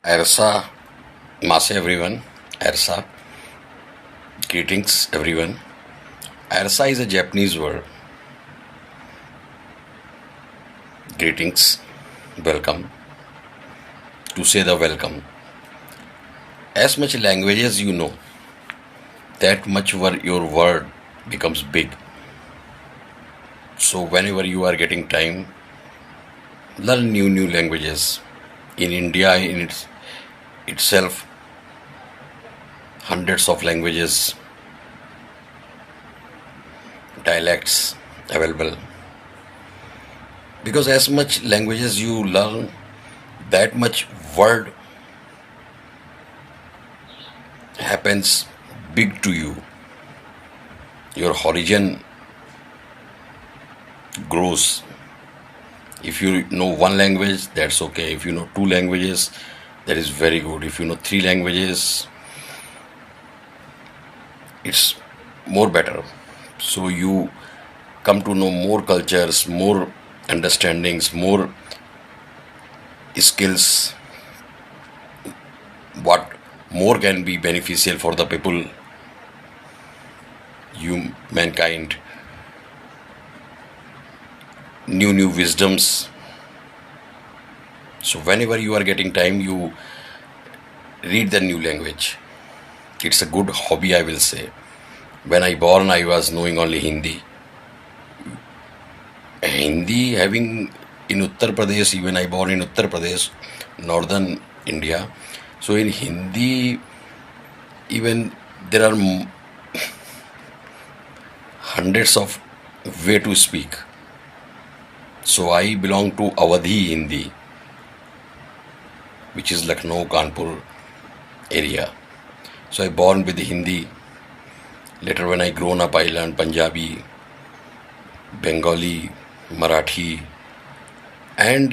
Ersa, Mase everyone. Ersa, greetings everyone. Ersa is a Japanese word. Greetings, welcome. To say the welcome. As much languages you know, that much your word becomes big. So whenever you are getting time, learn new languages. In India, itself, hundreds of languages, dialects available. Because as much languages you learn, that much word happens big to you. Your horizon grows. If you know one language, that's okay. If you know two languages, that is very good. If you know three languages, it's more better. So you come to know more cultures, more understandings, more skills, what more can be beneficial for the people, you, mankind, new wisdoms. So whenever you are getting time, you read the new language. It's a good hobby, I will say. When I born, I was knowing only Hindi. Hindi having in Uttar Pradesh, even I born in Uttar Pradesh, northern India. So in Hindi, even there are hundreds of way to speak. So I belong to Awadhi Hindi, which is Lucknow, Kanpur area. So I born with Hindi. Later when I grown up, I learned Punjabi, Bengali, Marathi, and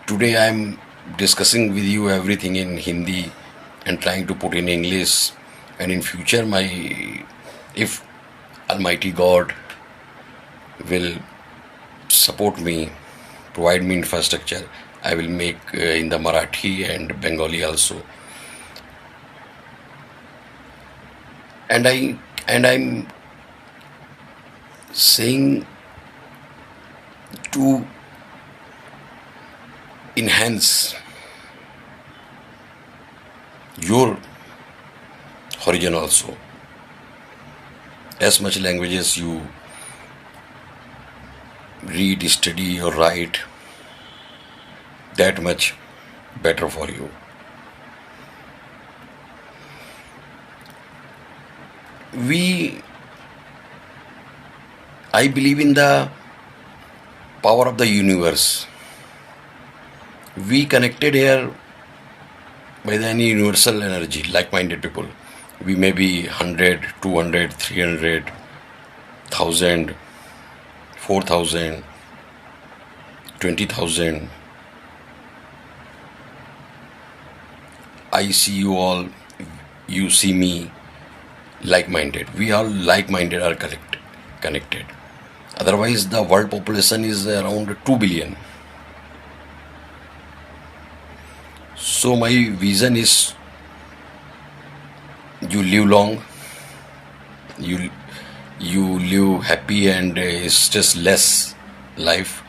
today I am discussing with you everything in Hindi and trying to put in English. And in future, if Almighty God will support me, provide me infrastructure, I will make in the Marathi and Bengali also. And I'm saying to enhance your horizon also. As much languages you read, study, or write, that much better for you. We, I believe in the power of the universe. We connected here by any universal energy, like-minded people. We may be 100, 200, 300, 1,000, 4,000, 20,000. I see you all, you see me, like-minded. We all like-minded are connected. Otherwise, the world population is around 2 billion. So my vision is you live long, you you live happy and stress less life.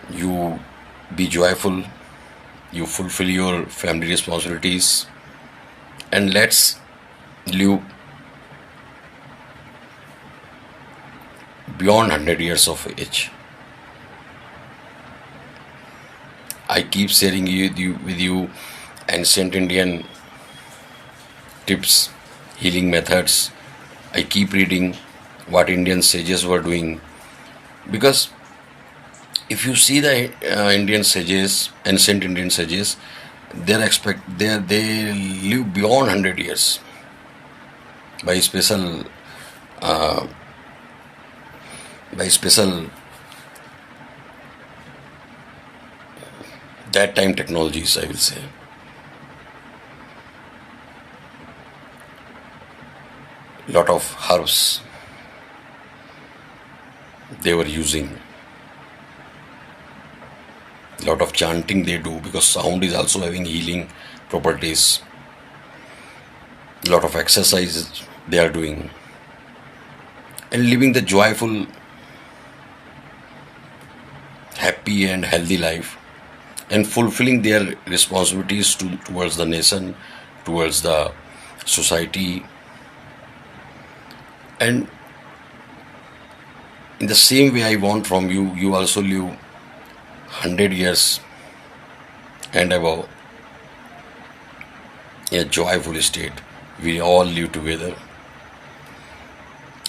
You be joyful. You fulfill your family responsibilities, and let's live beyond 100 years of age. I keep sharing with you ancient Indian tips, healing methods. I keep reading what Indian sages were doing, because if you see the Indian sages, ancient Indian sages, they live beyond 100 years by special uh, by special that time technologies, I will say. Lot of herbs they were using. lot of chanting they do, because sound is also having healing properties. Lot of exercise they are doing, and living the joyful, happy and healthy life, and fulfilling their responsibilities towards the nation, towards the society. And in the same way, I want from you, you also live 100 years and above in a joyful state. We all live together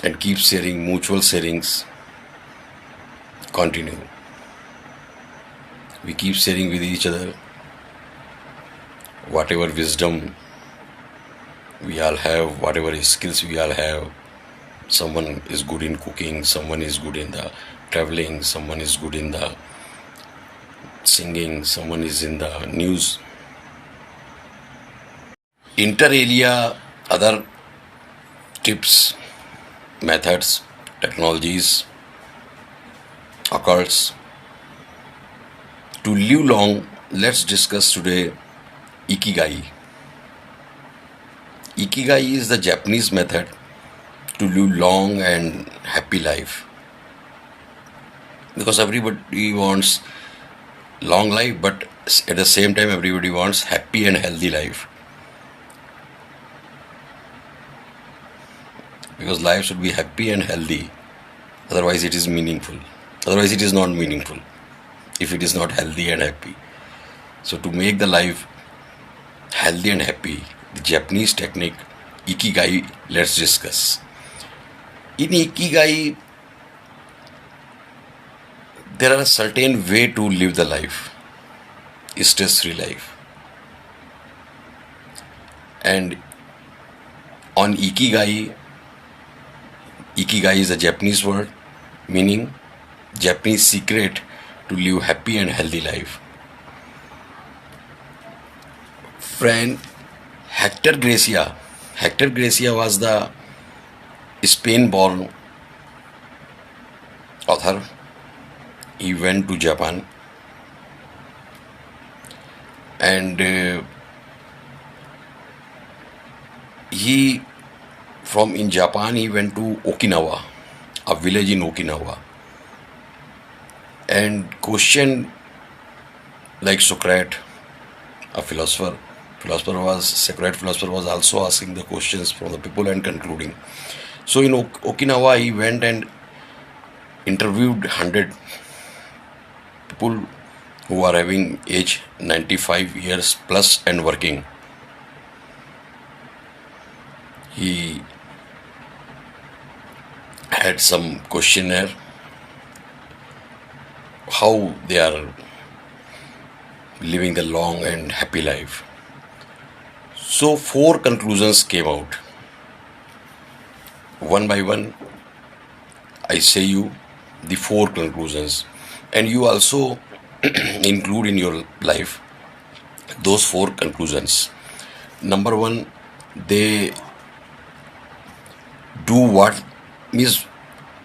and keep sharing, mutual sharings continue. We keep sharing with each other whatever wisdom we all have, whatever skills we all have. Someone is good in cooking, someone is good in the traveling, someone is good in the singing, someone is in the news. Inter alia, other tips, methods, technologies, occurs to live long. Let's discuss today Ikigai. Ikigai is the Japanese method to live long and happy life, because everybody wants long life, but at the same time everybody wants happy and healthy life, because life should be happy and healthy, otherwise it is meaningful, otherwise it is not meaningful if it is not healthy and happy. So to make the life healthy and happy, the Japanese technique Ikigai, let's discuss. In Ikigai, there are a certain way to live the life, stress-free life. And on Ikigai, Ikigai is a Japanese word meaning Japanese secret to live happy and healthy life. Friend, Hector Gracia was the Spain-born author. He went to Japan, and he from in Japan he went to Okinawa, a village in Okinawa, and questioned, like Socrates, a Socrates philosopher was also asking the questions from the people and concluding. So in Okinawa he went and interviewed 100 people who are having age 95 years plus and working. He had some questionnaire how they are living the long and happy life. So 4 conclusions came out. One by one, I say you the 4 conclusions, and you also include in your life those 4 conclusions. Number 1, they do what means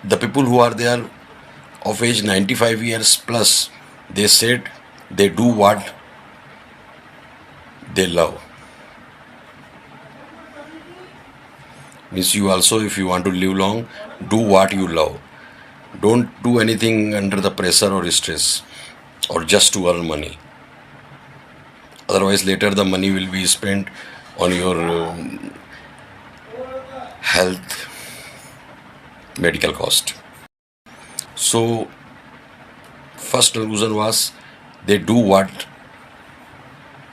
the people who are there of age 95 years plus, they said they do what they love. Means you also, if you want to live long, do what you love. Don't do anything under the pressure or stress or just to earn money. Otherwise later the money will be spent on your health, medical cost. So first conclusion was they do what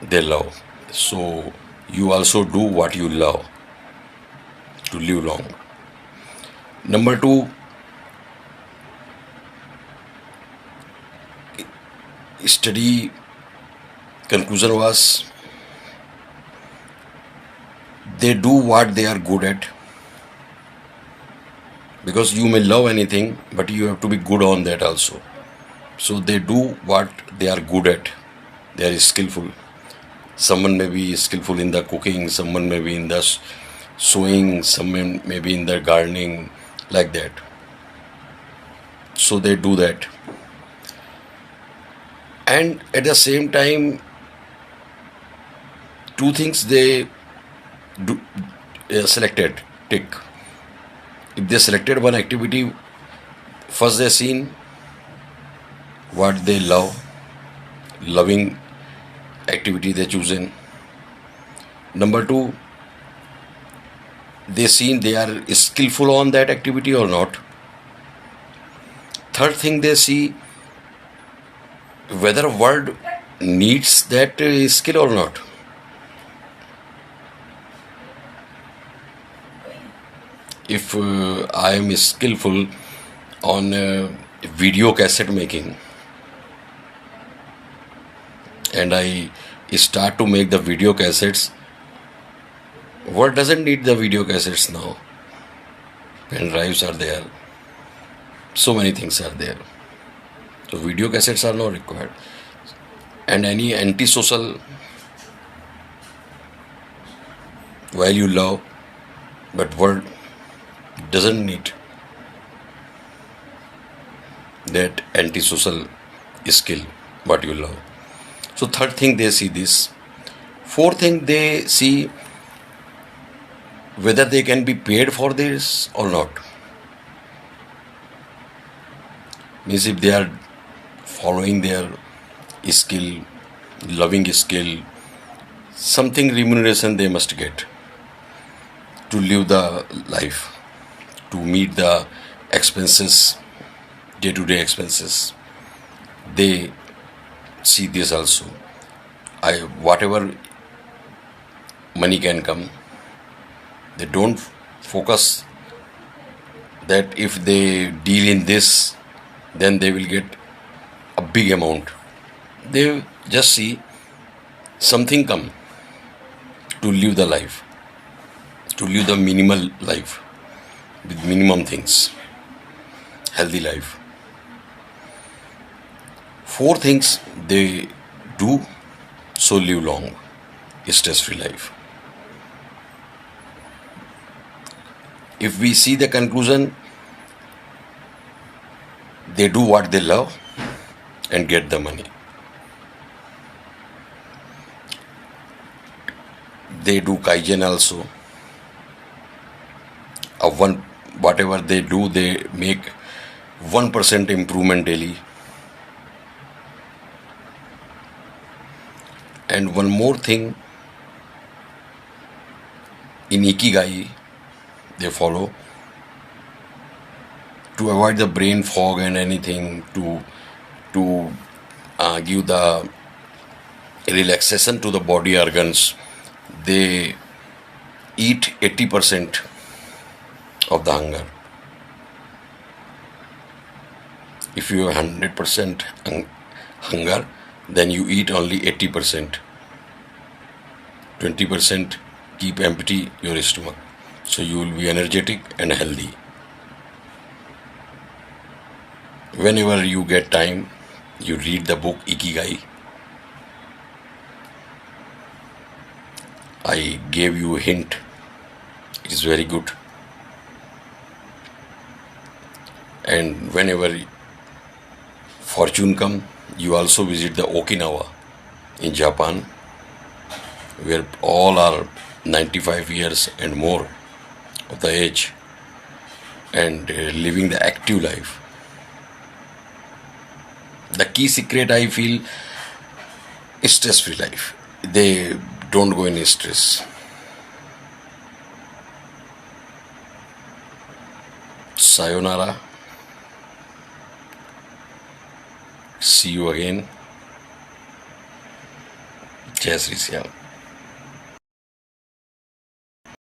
they love. So you also do what you love to live long. Number 2, study conclusion was they do what they are good at, because you may love anything but you have to be good on that also. So they do what they are good at, they are skillful. Someone may be skillful in the cooking, someone may be in the sewing, someone may be in the gardening, like that. So they do that. And at the same time, two things they do, selected tick. If they selected one activity, first they seen what they love, loving activity they chosen. Number two, they seen they are skillful on that activity or not. Third thing, they see whether world needs that skill or not. If I am skillful on video cassette making and I start to make the video cassettes, world doesn't need the video cassettes now. Pen drives are there, so many things are there. So video cassettes are not required. And any antisocial, while you love, but world doesn't need that antisocial skill what you love. So third thing, they see this. Fourth thing, they see whether they can be paid for this or not. Means if they are following their skill, loving skill, something remuneration they must get to live the life, to meet the expenses, day-to-day expenses. They see this also. Whatever money can come, they don't focus that if they deal in this, then they will get a big amount. They just see something come to live the life, to live the minimal life with minimum things, healthy life. Four things they do, so live long, stress-free life. If we see the conclusion, they do what they love and get the money. They do Kaizen also. Whatever they do, they make 1% improvement daily. And one more thing, in Ikigai, they follow to avoid the brain fog and anything, to give the relaxation to the body organs. They eat 80% of the hunger. If you have 100% hunger, then you eat only 80%. 20% keep empty your stomach. So you will be energetic and healthy. Whenever you get time, you read the book Ikigai. I gave you a hint. It is very good. And whenever fortune come, you also visit the Okinawa in Japan, where all are 95 years and more of the age and living the active life. The key secret, I feel, is stress-free life. They don't go in stress. Sayonara. See you again. Jai Sri Syam.